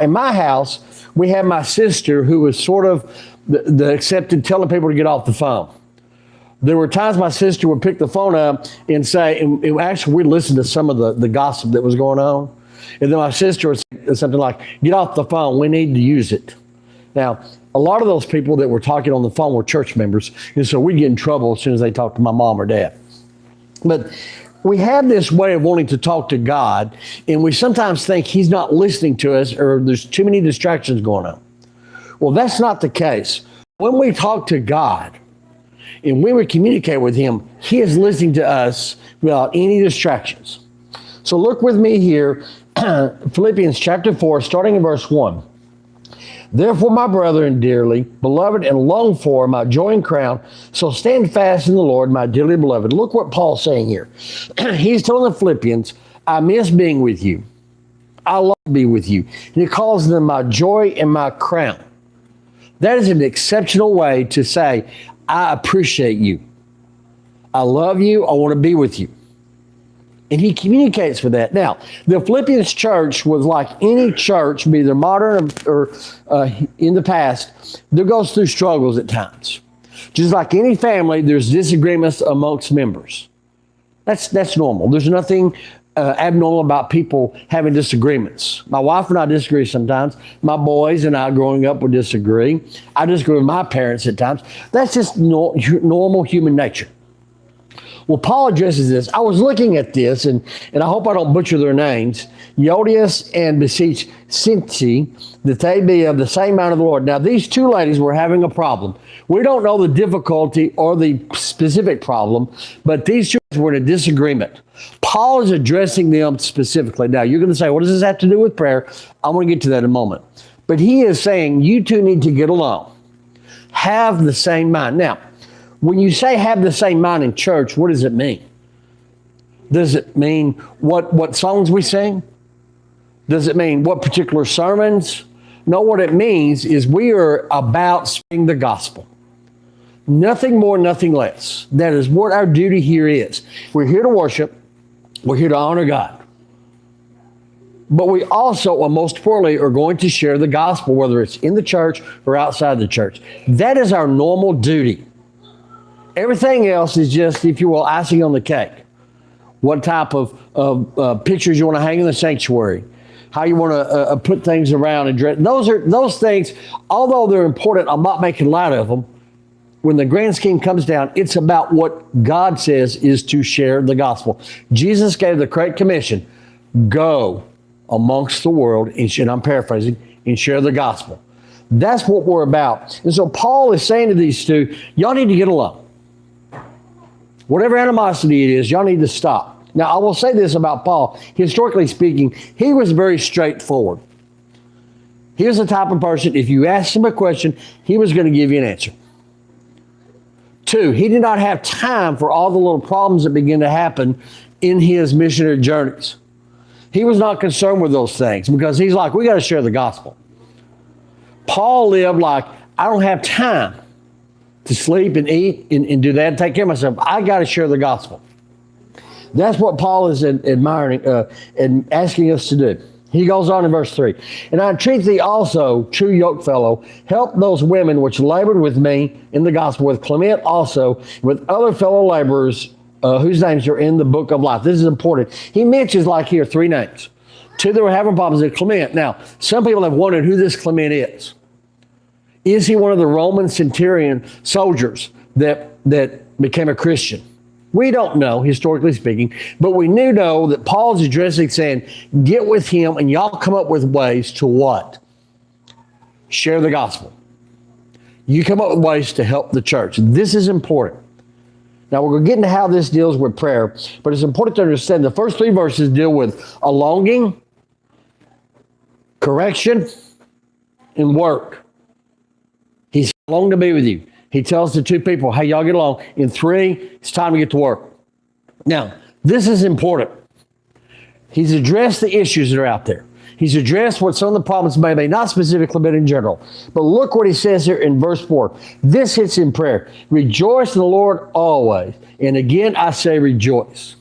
In my house, we had my sister who was sort of the accepted telling people to get off the phone. There were times my sister would pick the phone up and say, and actually we'd listen to some of the gossip that was going on. And then my sister would say something like, get off the phone, we need to use it. Now, a lot of those people that were talking on the phone were church members, and so we'd get in trouble as soon as they talked to my mom or dad. But we have this way of wanting to talk to God, and we sometimes think he's not listening to us or there's too many distractions going on. Well, that's not the case. When we talk to God and when we communicate with him, he is listening to us without any distractions. So look with me here, Philippians chapter 4, starting in verse 1. Therefore, my brethren, dearly beloved and longed for, my joy and crown, so stand fast in the Lord, my dearly beloved. Look what Paul's saying here. He's telling the Philippians, I miss being with you. I love to be with you. And he calls them my joy and my crown. That is an exceptional way to say, I appreciate you. I love you. I want to be with you. And he communicates with that. Now, the Philippians church was like any church, be either modern or in the past, that goes through struggles at times. Just like any family, there's disagreements amongst members. That's normal. There's nothing abnormal about people having disagreements. My wife and I disagree sometimes. My boys and I growing up would disagree. I disagree with my parents at times. That's just normal human nature. Well, Paul addresses this. I was looking at this, and I hope I don't butcher their names. Euodias and beseech Syntyche, that they be of the same mind of the Lord. Now, these two ladies were having a problem. We don't know the difficulty or the specific problem, but these two were in a disagreement. Paul is addressing them specifically. Now, you're going to say, what does this have to do with prayer? I'm going to get to that in a moment. But he is saying, you two need to get along. Have the same mind. Now, when you say have the same mind in church, what does it mean? Does it mean what songs we sing? Does it mean what particular sermons? No, what it means is we are about spreading the gospel. Nothing more, nothing less. That is what our duty here is. We're here to worship. We're here to honor God. But we also, and most importantly, are going to share the gospel, whether it's in the church or outside the church. That is our normal duty. Everything else is just, if you will, icing on the cake. What type of pictures you want to hang in the sanctuary, how you want to put things around and dress. Those things, although they're important, I'm not making light of them. When the grand scheme comes down, it's about what God says is to share the gospel. Jesus gave the Great Commission, go amongst the world, and I'm paraphrasing, and share the gospel. That's what we're about. And so Paul is saying to these two, y'all need to get along. Whatever animosity it is, y'all need to stop. Now, I will say this about Paul. Historically speaking, he was very straightforward. He was the type of person, if you asked him a question, he was going to give you an answer. 2, he did not have time for all the little problems that begin to happen in his missionary journeys. He was not concerned with those things because he's like, we got to share the gospel. Paul lived like, I don't have time to sleep and eat and do that and take care of myself. I got to share the gospel. That's what Paul is admiring and asking us to do. He goes on in verse 3. And I entreat thee also, true yokefellow, help those women which labored with me in the gospel, with Clement also, with other fellow laborers whose names are in the book of life. This is important. He mentions, like here, 3 names. 2 that were having problems with Clement. Now, some people have wondered who this Clement is. Is he one of the Roman centurion soldiers that became a Christian? We don't know, historically speaking, but we do know that Paul's addressing, saying, get with him and y'all come up with ways to what? Share the gospel. You come up with ways to help the church. This is important. Now, we're going to get into how this deals with prayer, but it's important to understand the first 3 verses deal with a longing, correction, and work. He's longed to be with you. He tells the 2 people, hey, y'all get along. In 3, it's time to get to work. Now, this is important. He's addressed the issues that are out there. He's addressed what some of the problems may be, not specifically, but in general. But look what he says here in verse 4. This hits in prayer. Rejoice in the Lord always. And again, I say rejoice.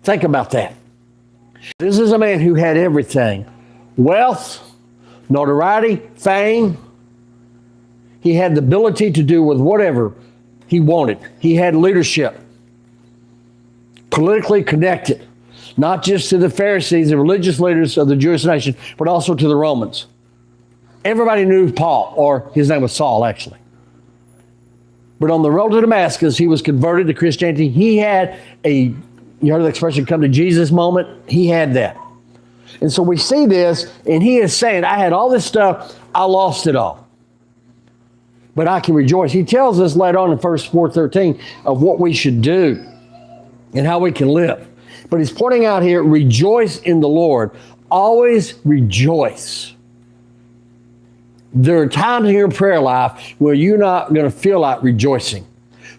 Think about that. This is a man who had everything wealth, notoriety, fame. He had the ability to do with whatever he wanted. He had leadership, politically connected, not just to the Pharisees, the religious leaders of the Jewish nation, but also to the Romans. Everybody knew Paul, or his name was Saul, actually. But on the road to Damascus, he was converted to Christianity. He had you heard the expression, come to Jesus moment? He had that. And so we see this, and he is saying, I had all this stuff, I lost it all. But I can rejoice. He tells us later on in 1 4:13 of what we should do and how we can live. But he's pointing out here, rejoice in the Lord. Always rejoice. There are times in your prayer life where you're not going to feel like rejoicing.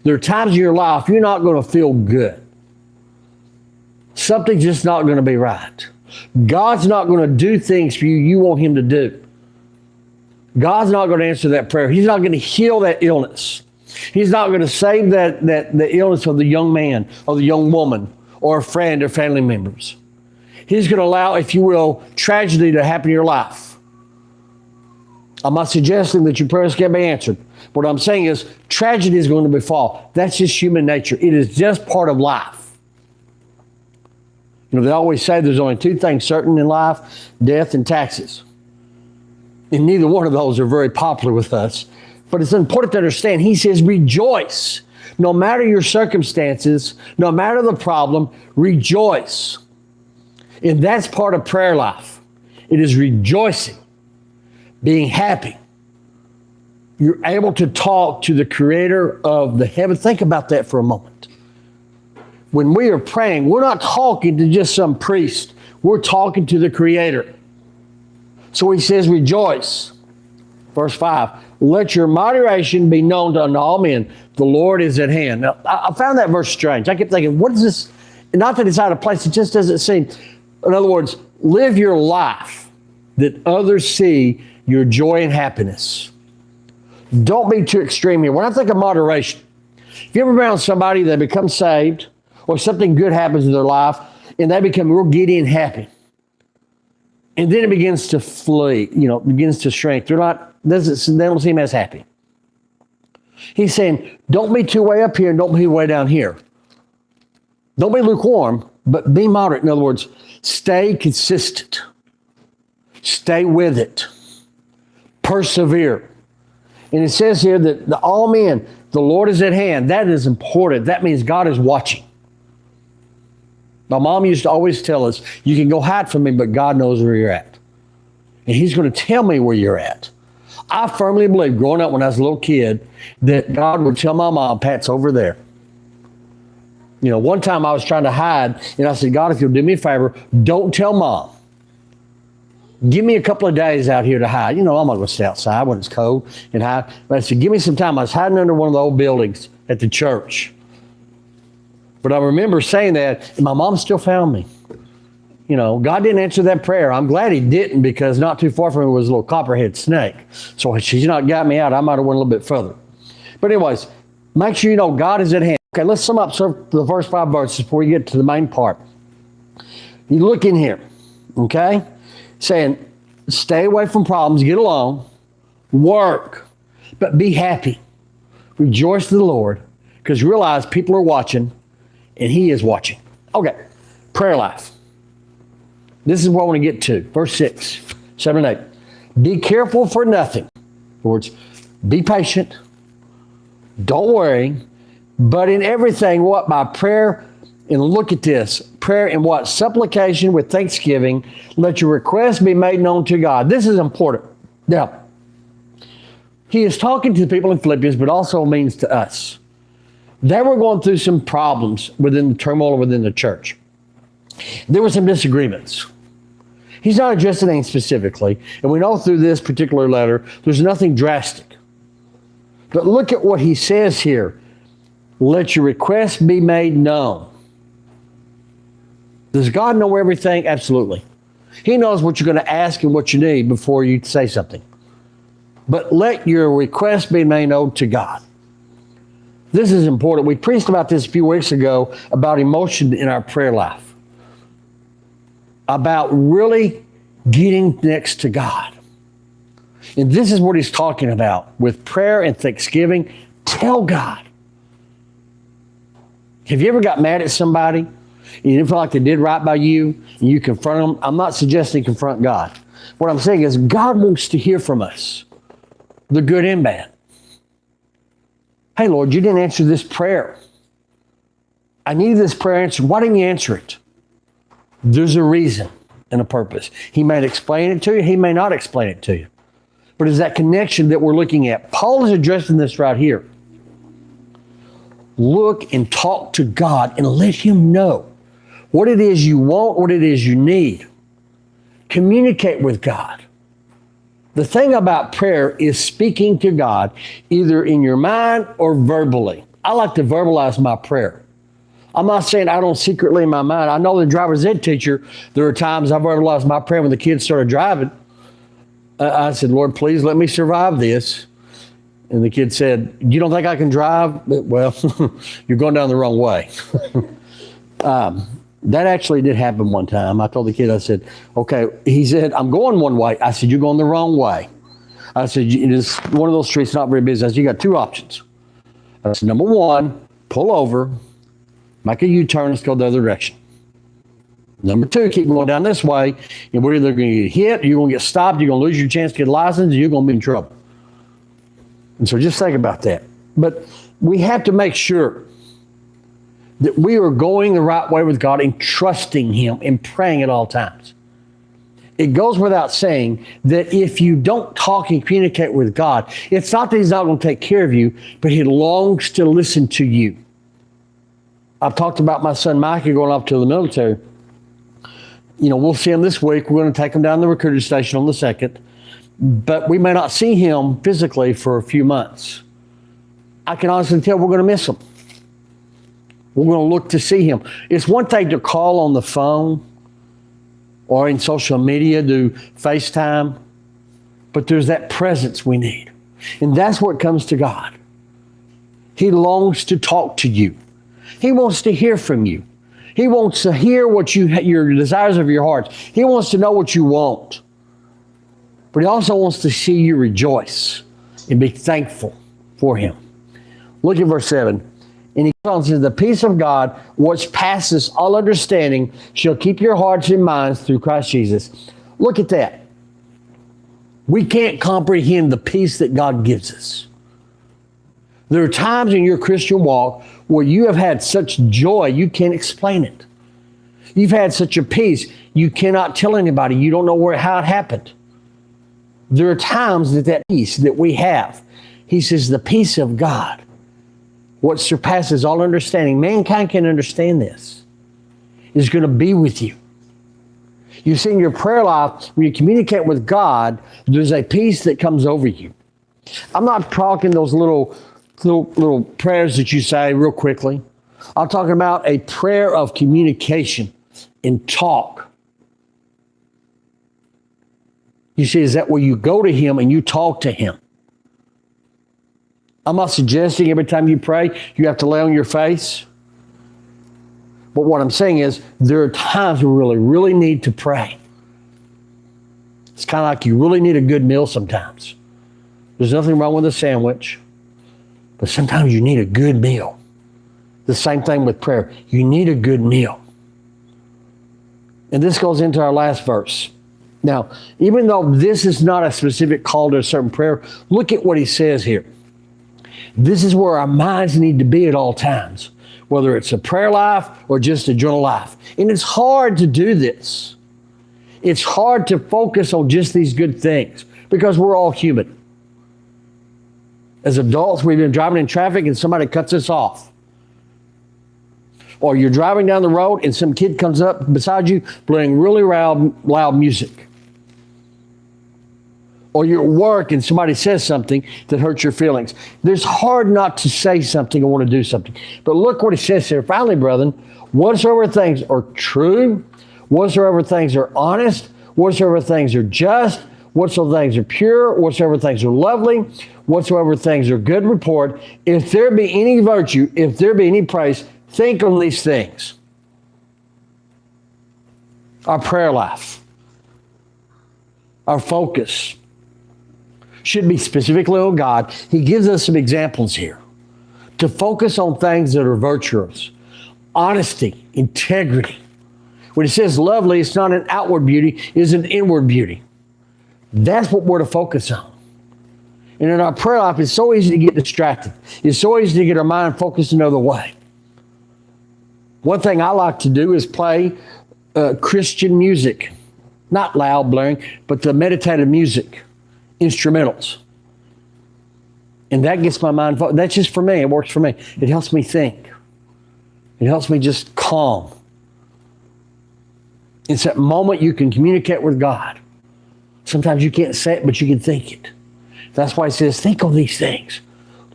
There are times in your life you're not going to feel good. Something's just not going to be right. God's not going to do things for you you want him to do. God's not going to answer that prayer. He's not going to heal that illness. He's not going to save the illness of the young man or the young woman or a friend or family members. He's going to allow, if you will, tragedy to happen in your life. I'm not suggesting that your prayers can't be answered. What I'm saying is tragedy is going to befall. That's just human nature. It is just part of life. You know, they always say there's only two things certain in life, death and taxes. And neither one of those are very popular with us. But it's important to understand, he says, rejoice. No matter your circumstances, no matter the problem, rejoice. And that's part of prayer life. It is rejoicing, being happy. You're able to talk to the creator of the heaven. Think about that for a moment. When we are praying, we're not talking to just some priest. We're talking to the creator. So he says, rejoice. Verse 5, let your moderation be known unto all men. The Lord is at hand. Now, I found that verse strange. I kept thinking, what is this? Not that it's out of place. It just doesn't seem. In other words, live your life that others see your joy and happiness. Don't be too extreme here. When I think of moderation, if you ever been around somebody that becomes saved or something good happens in their life and they become real giddy and happy, and then it begins to flee, begins to shrink. They don't seem as happy. He's saying, don't be too way up here and don't be way down here. Don't be lukewarm, but be moderate. In other words, stay consistent. Stay with it. Persevere. And it says here that all men, the Lord is at hand. That is important. That means God is watching. My mom used to always tell us, you can go hide from me, but God knows where you're at. And he's going to tell me where you're at. I firmly believe, growing up when I was a little kid, that God would tell my mom, Pat's over there. One time I was trying to hide, and I said, God, if you'll do me a favor, don't tell Mom. Give me a couple of days out here to hide. I'm not going to stay outside when it's cold and hide. But I said, give me some time. I was hiding under one of the old buildings at the church. But I remember saying that, and my mom still found me. God didn't answer that prayer. I'm glad he didn't, because not too far from me was a little copperhead snake. So if she's not got me out, I might have went a little bit further. But anyways, make sure you know God is at hand. Okay, let's sum up the first 5 verses before we get to the main part. You look in here, okay? Saying, stay away from problems, get along, work, but be happy. Rejoice to the Lord, because realize people are watching, and he is watching. Okay, prayer life. This is what I want to get to. Verse 6, 7, and 8. Be careful for nothing. In other words, be patient. Don't worry. But in everything, what? By prayer, and look at this. Prayer and what? Supplication with thanksgiving. Let your requests be made known to God. This is important. Now, he is talking to the people in Philippians, but also means to us. They were going through some problems within the turmoil within the church. There were some disagreements. He's not addressing anything specifically, and we know through this particular letter, there's nothing drastic. But look at what he says here. Let your requests be made known. Does God know everything? Absolutely. He knows what you're going to ask and what you need before you say something. But let your requests be made known to God. This is important. We preached about this a few weeks ago about emotion in our prayer life. About really getting next to God. And this is what he's talking about with prayer and thanksgiving. Tell God. Have you ever got mad at somebody and you didn't feel like they did right by you and you confront them? I'm not suggesting confront God. What I'm saying is God wants to hear from us, the good and bad. Hey, Lord, you didn't answer this prayer. I needed this prayer answered. Why didn't you answer it? There's a reason and a purpose. He may explain it to you. He may not explain it to you. But it's that connection that we're looking at. Paul is addressing this right here. Look and talk to God and let him know what it is you want, what it is you need. Communicate with God. The thing about prayer is speaking to God either in your mind or verbally. I like to verbalize my prayer. I'm not saying I don't secretly in my mind. I know the driver's ed teacher, there are times I've verbalized my prayer when the kids started driving. I said, Lord, please let me survive this. And the kid said, you don't think I can drive? Well, you're going down the wrong way. That actually did happen one time. I told the kid, I said, okay, he said, I'm going one way. I said, you're going the wrong way. I said, it is one of those streets not very busy. I said, you got two options. I said, number one, pull over, make a U-turn, let's go the other direction. Number two, keep going down this way, and we're either going to get hit, or you're going to get stopped, you're going to lose your chance to get a license, or you're going to be in trouble. And so just think about that. But we have to make sure that we are going the right way with God and trusting him and praying at all times. It goes without saying that if you don't talk and communicate with God, it's not that he's not going to take care of you, but he longs to listen to you. I've talked about my son Micah going off to the military. You know, we'll see him this week. We're going to take him down to the recruiter station on the 2nd, but we may not see him physically for a few months. I can honestly tell we're going to miss him. We're going to look to see him. It's one thing to call on the phone or in social media, do FaceTime, but there's that presence we need. And that's where it comes to God. He longs to talk to you. He wants to hear from you. He wants to hear what your desires of your heart. He wants to know what you want. But he also wants to see you rejoice and be thankful for him. Look at verse 7. And he goes on and says, the peace of God, which passes all understanding, shall keep your hearts and minds through Christ Jesus. Look at that. We can't comprehend the peace that God gives us. There are times in your Christian walk where you have had such joy, you can't explain it. You've had such a peace, you cannot tell anybody. You don't know how it happened. There are times that peace that we have, he says, the peace of God, what surpasses all understanding. Mankind can understand this. Is going to be with you. You see, in your prayer life, when you communicate with God, there's a peace that comes over you. I'm not talking those little prayers that you say real quickly. I'm talking about a prayer of communication and talk. You see, is that where you go to him and you talk to him? I'm not suggesting every time you pray, you have to lay on your face. But what I'm saying is there are times we really need to pray. It's kind of like you really need a good meal sometimes. There's nothing wrong with a sandwich, but sometimes you need a good meal. The same thing with prayer. You need a good meal. And this goes into our last verse. Now, even though this is not a specific call to a certain prayer, look at what he says here. This is where our minds need to be at all times, whether it's a prayer life or just a journal life. And it's hard to do this. It's hard to focus on just these good things because we're all human. As adults, we've been driving in traffic and somebody cuts us off. Or you're driving down the road and some kid comes up beside you playing really loud music. Or you're at work and somebody says something that hurts your feelings. It's hard not to say something or want to do something. But look what it says here. Finally, brethren, whatsoever things are true, whatsoever things are honest, whatsoever things are just, whatsoever things are pure, whatsoever things are lovely, whatsoever things are good report, if there be any virtue, if there be any praise, think on these things. Our prayer life. our focus should be specifically on God. He gives us some examples here to focus on things that are virtuous, honesty, integrity. When it says lovely, it's not an outward beauty, it's an inward beauty. That's what we're to focus on. And in our prayer life, it's so easy to get distracted. It's so easy to get our mind focused another way. One thing I like to do is play Christian music. Not loud, blaring, but the meditative music, instrumentals. And that gets my mind focused. That's just for me. It works for me. It helps me think. It helps me just calm. It's that moment you can communicate with God. Sometimes you can't say it, but you can think it. That's why it says, think on these things.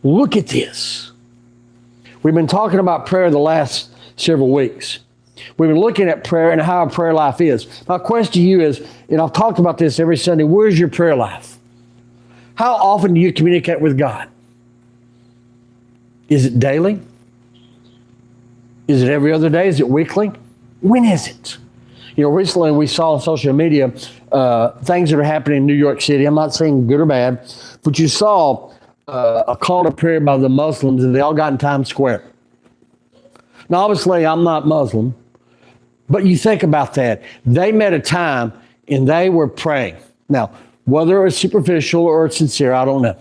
Look at this. We've been talking about prayer the last several weeks. We've been looking at prayer and how our prayer life is. My question to you is, and I've talked about this every Sunday, where's your prayer life? How often do you communicate with God? Is it daily? Is it every other day? Is it weekly? When is it? You know, recently we saw on social media things that are happening in New York City. I'm not saying good or bad, but you saw a call to prayer by the Muslims, and they all got in Times Square. Now, obviously, I'm not Muslim, but you think about that. They met a time and they were praying. Now, whether it was superficial or sincere, I don't know.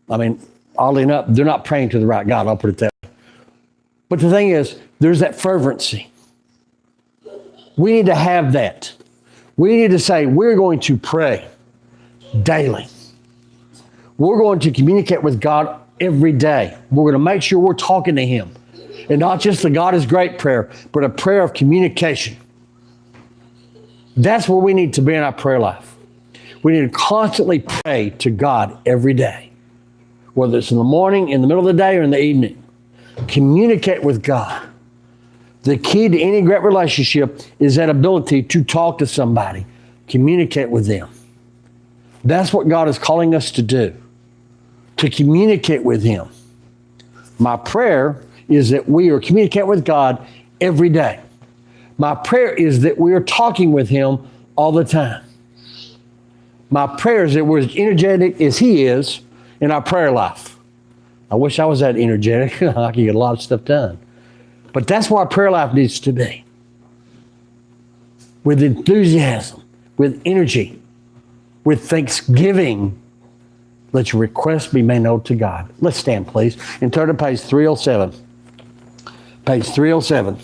I mean, oddly enough, they're not praying to the right God, I'll put it that way. But the thing is, there's that fervency. We need to have that. We need to say, we're going to pray daily. We're going to communicate with God every day. We're going to make sure we're talking to Him. And not just the God is great prayer, but a prayer of communication. That's where we need to be in our prayer life. We need to constantly pray to God every day. Whether it's in the morning, in the middle of the day, or in the evening. Communicate with God. The key to any great relationship is that ability to talk to somebody, communicate with them. That's what God is calling us to do, to communicate with Him. My prayer is that we are communicating with God every day. My prayer is that we are talking with Him all the time. My prayer is that we're as energetic as He is in our prayer life. I wish I was that energetic. I could get a lot of stuff done. But that's what our prayer life needs to be. With enthusiasm, with energy, with thanksgiving. Let your requests be made known to God. Let's stand, please, and turn to page 307. Page 307.